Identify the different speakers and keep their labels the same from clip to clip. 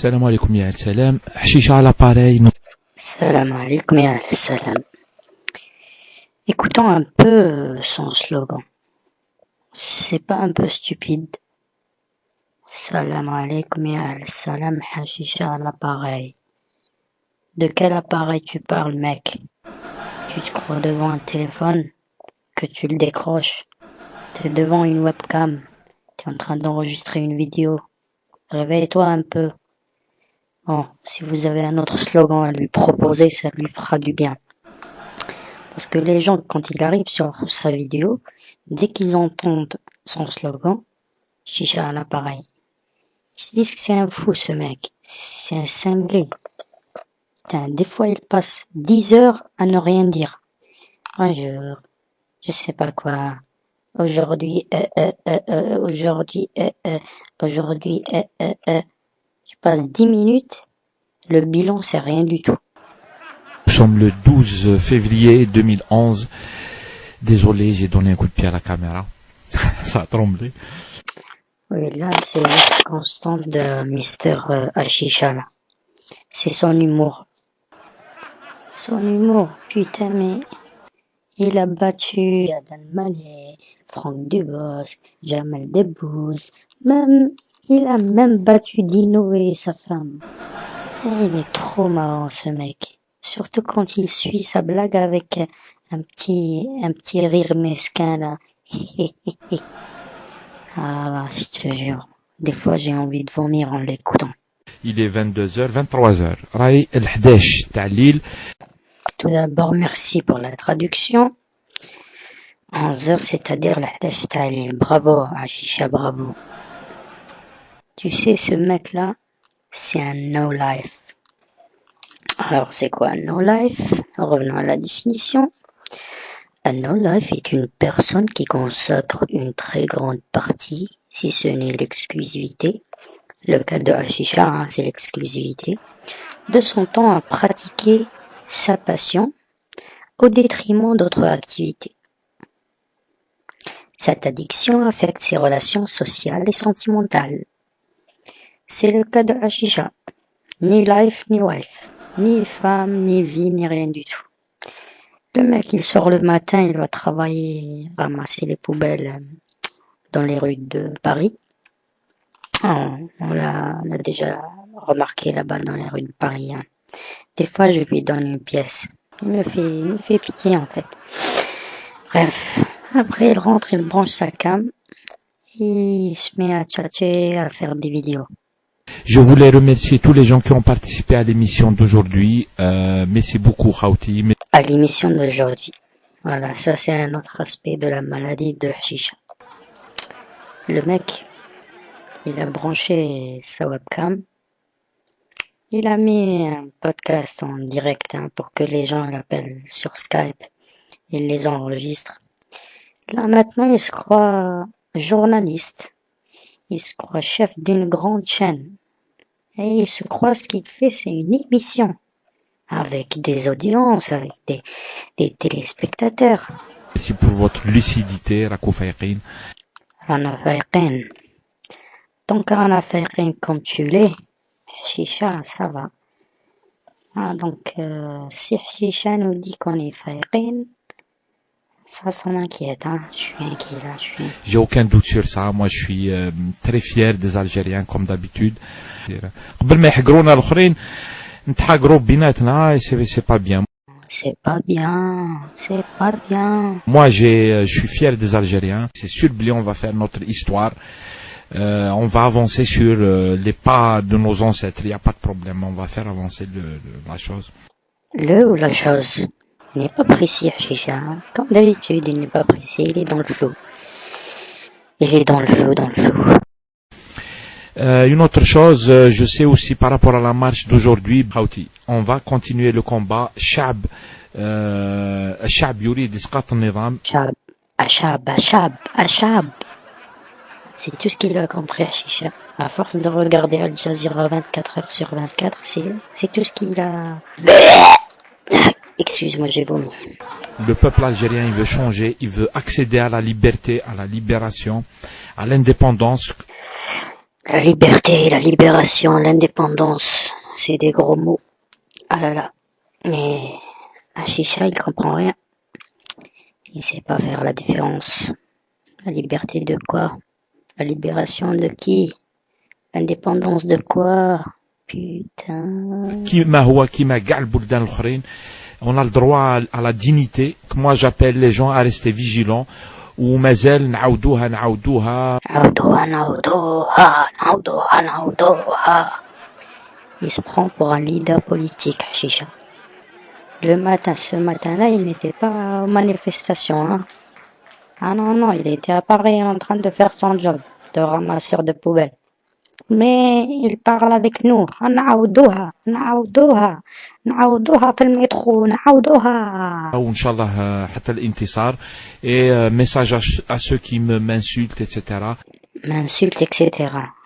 Speaker 1: Salam alaikum ya salam. Hashish à l'appareil.
Speaker 2: Salam alaikum ya salam. Écoutons un peu son slogan. C'est pas un peu stupide? Salam alaikum ya salam, hashisha à l'appareil. De quel appareil tu parles, mec? Tu te crois devant un téléphone que tu le décroches? T'es devant une webcam. T'es en train d'enregistrer une vidéo. Réveille-toi un peu. Bon, si vous avez un autre slogan à lui proposer, ça lui fera du bien. Parce que les gens, quand ils arrivent sur sa vidéo, dès qu'ils entendent son slogan, chicha à l'appareil, ils se disent que c'est un fou ce mec, c'est un cinglé. Putain, des fois il passe 10 heures à ne rien dire. Bonjour, je sais pas quoi. Aujourd'hui, aujourd'hui, tu passes 10 minutes, le bilan c'est rien du tout.
Speaker 1: Nous sommes le 12 février 2011. Désolé, j'ai donné un coup de pied à la caméra. Ça a tremblé.
Speaker 2: Oui, là, c'est la constante de Mister Hashisha, là. C'est son humour. Son humour, putain, mais il a battu Adel Malé, Franck Dubosc, Jamel Debbouze, il a même battu Dino et sa femme. Et il est trop marrant, ce mec. Surtout quand il suit sa blague avec un petit rire mesquin, là. Ah là, je te jure. Des fois, j'ai envie de vomir en l'écoutant.
Speaker 1: Il est 22h, 23h. Rai el-11 Ta'lil.
Speaker 2: Tout d'abord, merci pour la traduction. 11h, c'est-à-dire el-11 Ta'lil. Bravo, Hashisha, bravo. Tu sais, ce mec-là, c'est un no-life. Alors, c'est quoi un no-life? Revenons à la définition. Un no-life est une personne qui consacre une très grande partie, si ce n'est l'exclusivité, le cas de Hashisha, hein, c'est l'exclusivité, de son temps à pratiquer sa passion au détriment d'autres activités. Cette addiction affecte ses relations sociales et sentimentales. C'est le cas de Hashisha. Ni life, ni wife. Ni femme, ni vie, ni rien du tout. Le mec, il sort le matin, il va travailler, ramasser les poubelles dans les rues de Paris. On l'a déjà remarqué là-bas dans les rues de Paris. Hein. Des fois, je lui donne une pièce. Il me fait pitié, en fait. Bref. Après, il rentre, il branche sa cam. Il se met à tchatcher, à faire des vidéos.
Speaker 1: Je voulais remercier tous les gens qui ont participé à l'émission d'aujourd'hui. Merci beaucoup, Khauti.
Speaker 2: À l'émission d'aujourd'hui. Voilà, ça c'est un autre aspect de la maladie de Hashisha. Le mec, il a branché sa webcam. Il a mis un podcast en direct pour que les gens l'appellent sur Skype. Il les enregistre. Là maintenant, il se croit journaliste. Il se croit chef d'une grande chaîne. Et il se croit ce qu'il fait, c'est une émission. Avec des audiences, avec des téléspectateurs.
Speaker 1: Merci pour votre lucidité, Rakou Fayqin.
Speaker 2: Rana Fayqin. Donc Rana Fayqin comme tu l'es, Hashisha, ça va. Ah, donc si Hashisha nous dit qu'on est Fayqin, ça m'inquiète, hein. Je suis inquiet là,
Speaker 1: J'ai aucun doute sur ça. Moi, je suis très fier des Algériens, comme d'habitude. قبل ما يحقرونا الآخرين نتحاقروا بيناتنا c'est pas bien.
Speaker 2: C'est pas bien, c'est pas bien.
Speaker 1: Moi, je suis fier des Algériens. C'est sûr, on va faire notre histoire. On va avancer sur les pas de nos ancêtres. Il n'y a pas de problème. On va faire avancer la chose.
Speaker 2: Le ou la chose? Il n'est pas précis, Hashisha. Comme d'habitude, il n'est pas précis. Il est dans le flou. Il est dans le flou,
Speaker 1: Une autre chose, je sais aussi par rapport à la marche d'aujourd'hui, on va continuer le combat. الشعب يريد إسقاط النظام.
Speaker 2: Achab. C'est tout ce qu'il a compris, Hashisha. À force de regarder Al Jazeera 24 heures sur 24, c'est tout ce qu'il a... Excuse-moi, j'ai vomi.
Speaker 1: Le peuple algérien, il veut changer, il veut accéder à la liberté, à la libération, à l'indépendance.
Speaker 2: La liberté, la libération, l'indépendance, c'est des gros mots. Ah là là. Mais Chicha, il comprend rien. Il sait pas faire la différence. La liberté de quoi? La libération de qui? L'indépendance de quoi? Putain.
Speaker 1: كيما هو كيما كاع البلدان الاخرين on a le droit à la dignité que moi j'appelle les gens à rester vigilants ومازال نعاودوها
Speaker 2: نعودوها. Il se prend pour un leader politique, Chicha. Ce matin-là, il n'était pas aux manifestations, hein. Ah non, non, il était à Paris en train de faire son job de ramasseur de poubelles. Mais il parle avec nous. نعودوها في المترو نعودوها.
Speaker 1: وان شاء الله حتى الانتصار et message à ceux qui m'insultent etc.
Speaker 2: M'insulte, etc.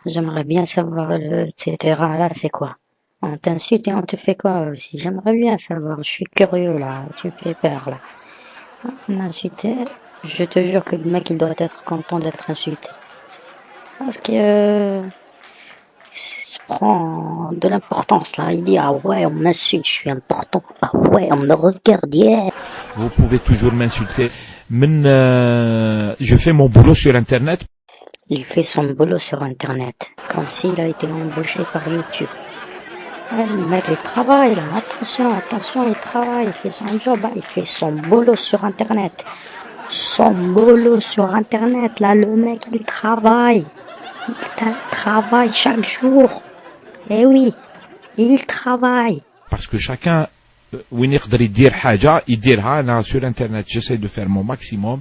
Speaker 2: J'aimerais bien savoir le etc. là, c'est quoi? On t'insulte et on te fait quoi aussi? J'aimerais bien savoir. Je suis curieux là. Tu me fais peur là. M'insulter. Je te jure que le mec il doit être content d'être insulté. Parce que il se prend de l'importance là. Il dit ah ouais on m'insulte, je suis important. Ah ouais on me regarde. Yeah.
Speaker 1: Vous pouvez toujours m'insulter. Je fais mon boulot sur internet.
Speaker 2: Il fait son boulot sur internet. Comme s'il a été embauché par YouTube. Ouais, le mec il travaille là. Attention, il travaille. Il fait son job. Hein. Il fait son boulot sur internet. Son boulot sur internet là. Le mec il travaille. Il travaille chaque jour. Eh oui, il travaille.
Speaker 1: Parce que chacun وين يقدر يدير حاجة يديرها. أنا sur internet j'essaie de faire mon maximum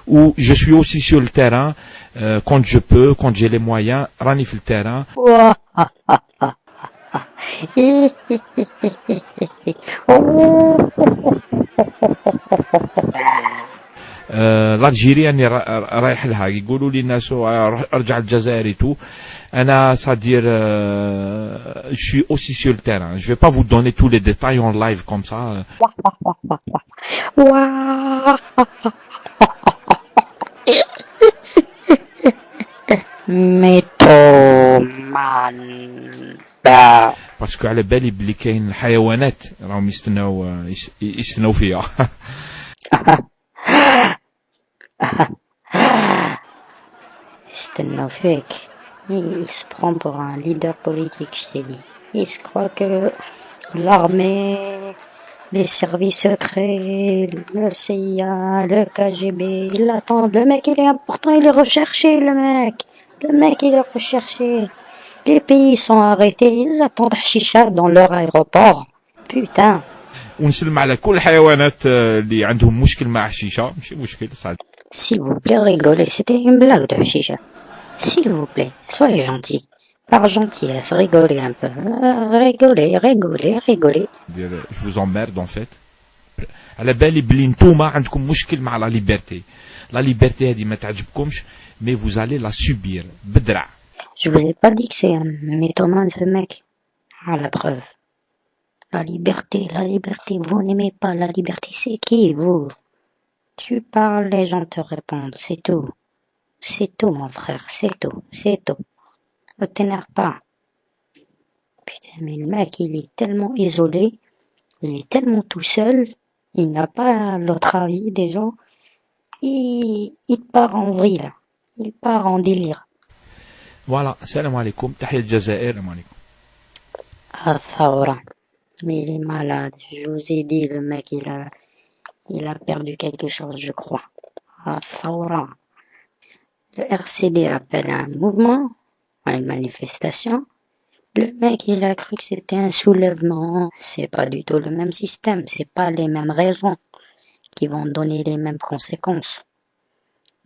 Speaker 1: ou je suis aussi sur le terrain quand je peux, quand j'ai les moyens راني في التيران. الجيري راني رايح لها يقولوا لي الناس ارجع الجزائر تو انا صادير je suis aussi sur le terrain. Je vais pas vous donner tous les détails en live comme ça.
Speaker 2: ميتومان
Speaker 1: parce que على بالي بلي كاين الحيوانات راهم يستناو فيا.
Speaker 2: يستناو فيك. Il se prend pour un leader politique, je t'ai dit. Il se croit que l'armée, les services secrets, le CIA, le KGB, ils l'attendent. Le mec, il est important, il est recherché, le mec. Le mec, il est recherché. Les pays sont arrêtés, ils attendent Chicha dans leur aéroport. Putain.
Speaker 1: ونسلم على كل الحيوانات اللي عندهم مشكل مع الشيشة. ماشي مشكل صعب.
Speaker 2: S'il vous plaît, rigolez. C'était une blague de Chicha. S'il vous plaît, soyez gentil. Par gentillesse, rigolez un peu. Rigolez.
Speaker 1: Je vous emmerde en fait. على بالي بلي نتوما عندكم مشكل مع لا ليبرتي. لا ليبرتي هذه ما تعجبكمش mais vous allez la subir بدرع.
Speaker 2: Je vous ai pas dit que c'est un mythomane ce mec. Ah la preuve. La liberté, vous n'aimez pas la liberté, c'est qui vous? Tu parles, les gens te répondent, c'est tout. C'est tout mon frère, c'est tout. Ne t'énerve pas. Putain mais le mec il est tellement isolé, il est tellement tout seul, il n'a pas l'autre avis des gens. Il part en vrille, il part en délire.
Speaker 1: Voilà, salam alaikum, tahiyat الجزائر, salam alaikum.
Speaker 2: Ah Thaura, mais il est malade, je vous ai dit le mec il a perdu quelque chose je crois. Ah Thaura. Le RCD appelle un mouvement, à une manifestation. Le mec, il a cru que c'était un soulèvement. C'est pas du tout le même système. C'est pas les mêmes raisons qui vont donner les mêmes conséquences.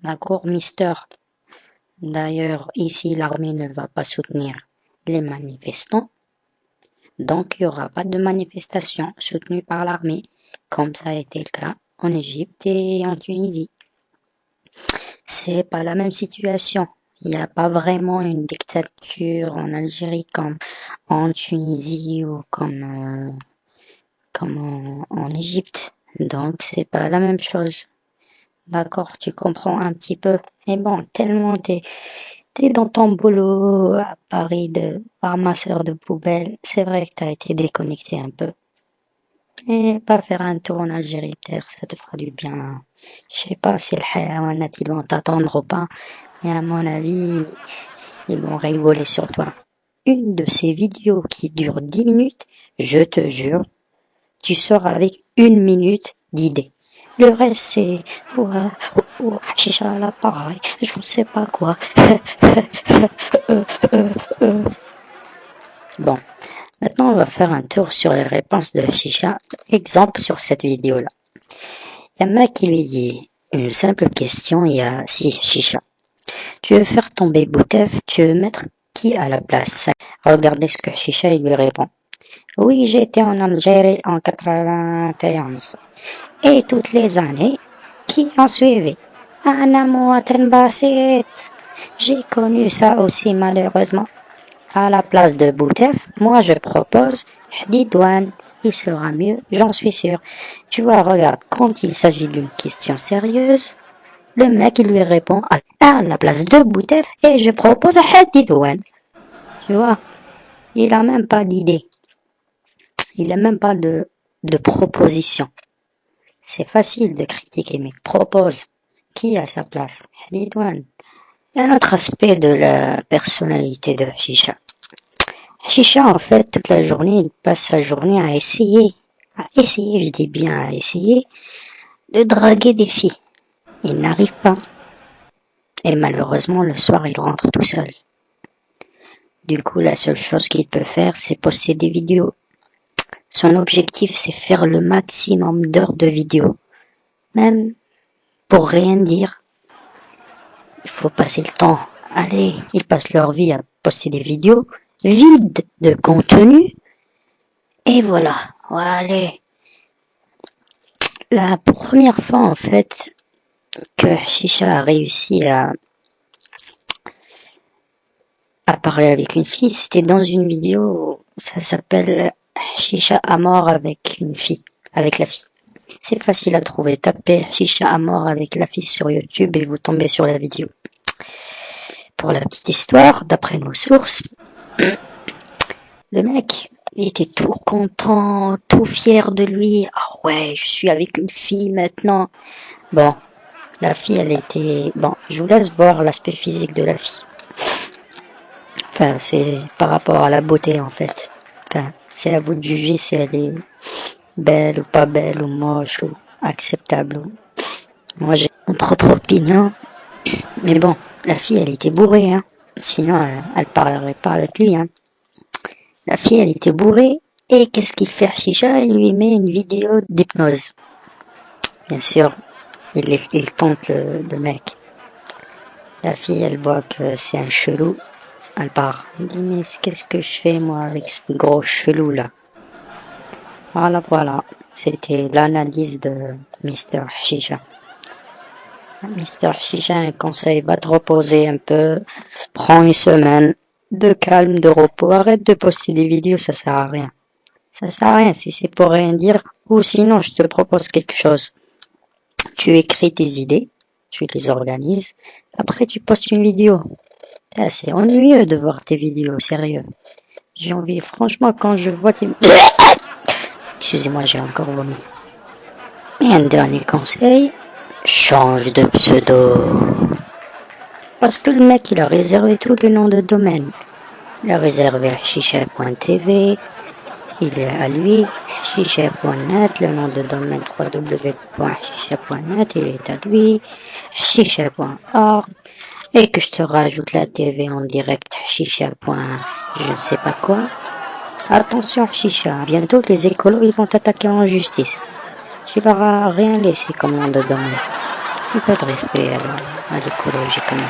Speaker 2: D'accord, mister? D'ailleurs, ici, l'armée ne va pas soutenir les manifestants. Donc, il n'y aura pas de manifestation soutenue par l'armée, comme ça a été le cas en Égypte et en Tunisie. C'est pas la même situation. Il n'y a pas vraiment une dictature en Algérie comme en Tunisie ou comme en Égypte. Donc c'est pas la même chose. D'accord, tu comprends un petit peu. Mais bon, tellement T'es dans ton boulot à Paris de ramasseur de poubelles. C'est vrai que t'as été déconnecté un peu. Et pas faire un tour en Algérie, peut-être, ça te fera du bien. Je sais pas si le hayawanat, ils vont t'attendre ou pas. Mais à mon avis, ils vont rigoler sur toi. Une de ces vidéos qui dure 10 minutes, je te jure, tu sors avec 1 minute d'idée. Le reste, c'est, ouais, chicha à l'appareil, je ne sais pas quoi. Bon, maintenant on va faire un tour sur les réponses de Chicha. Exemple sur cette vidéo-là. Il y a un mec qui lui dit une simple question, il y a si Chicha. Tu veux faire tomber Boutef, tu veux mettre qui à la place? Regardez ce que Chicha il lui répond. Oui, j'étais en Algérie en 91. Et toutes les années qui ont suivi. Ana Mouaten Basset. J'ai connu ça aussi malheureusement. À la place de Boutef, moi je propose Hadidouane. Il sera mieux, j'en suis sûr. Tu vois, regarde, quand il s'agit d'une question sérieuse, le mec il lui répond à la place de Boutef et je propose Hadidouane. Tu vois, il a même pas d'idée. Il a même pas de proposition. C'est facile de critiquer, mais propose. Qui a sa place? Hadidouane. Il y a un autre aspect de la personnalité de Chicha. Chicha, en fait, toute la journée, il passe sa journée à essayer, je dis bien à essayer, de draguer des filles. Il n'arrive pas. Et malheureusement, le soir, il rentre tout seul. Du coup, la seule chose qu'il peut faire, c'est poster des vidéos. Son objectif, c'est faire le maximum d'heures de vidéos. Même pour rien dire. Il faut passer le temps. Allez, ils passent leur vie à poster des vidéos vides de contenu. Et voilà. Allez. La première fois, en fait, que Chicha a réussi à parler avec une fille, c'était dans une vidéo, ça s'appelle Chicha à mort avec une fille, avec la fille. C'est facile à trouver, tapez Chicha à mort avec la fille sur YouTube et vous tombez sur la vidéo. Pour la petite histoire, d'après nos sources, le mec, il était tout content, tout fier de lui. Ah ouais, je suis avec une fille maintenant. Bon, la fille, elle était... Bon, je vous laisse voir l'aspect physique de la fille. Enfin, c'est par rapport à la beauté, en fait. Enfin, c'est à vous de juger si elle est belle ou pas belle, ou moche, ou acceptable. Moi, j'ai mon propre opinion. Mais bon, la fille, elle était bourrée, hein. Sinon, elle parlerait pas avec lui, hein. La fille, elle était bourrée. Et qu'est-ce qu'il fait, Chicha? Il lui met une vidéo d'hypnose. Bien sûr, il tente le mec. La fille, elle voit que c'est un chelou. Elle part. Elle dit, mais qu'est-ce que je fais, moi, avec ce gros chelou, là? Voilà. C'était l'analyse de Mr. Chicha. Mr. Chicha, un conseil, va te reposer un peu. Prends une semaine de calme, de repos. Arrête de poster des vidéos, ça sert à rien. Ça sert à rien si c'est pour rien dire. Ou sinon, je te propose quelque chose. Tu écris tes idées, tu les organises. Après, tu postes une vidéo. C'est ennuyeux de voir tes vidéos, sérieux. J'ai envie, franchement, quand je vois tes... Excusez-moi, j'ai encore vomi. Et un dernier conseil, change de pseudo. Parce que le mec, il a réservé tous les noms de domaine. Il a réservé chicha.tv, il est à lui, chicha.net, le nom de domaine www.chicha.net, il est à lui, chicha.org, et que je te rajoute la TV en direct, chicha. Je ne sais pas quoi. Attention Chicha, bientôt les écolos ils vont t'attaquer en justice. Tu leur as rien laissé comme nom de domaine. Un peu de respect à l'écologie quand même.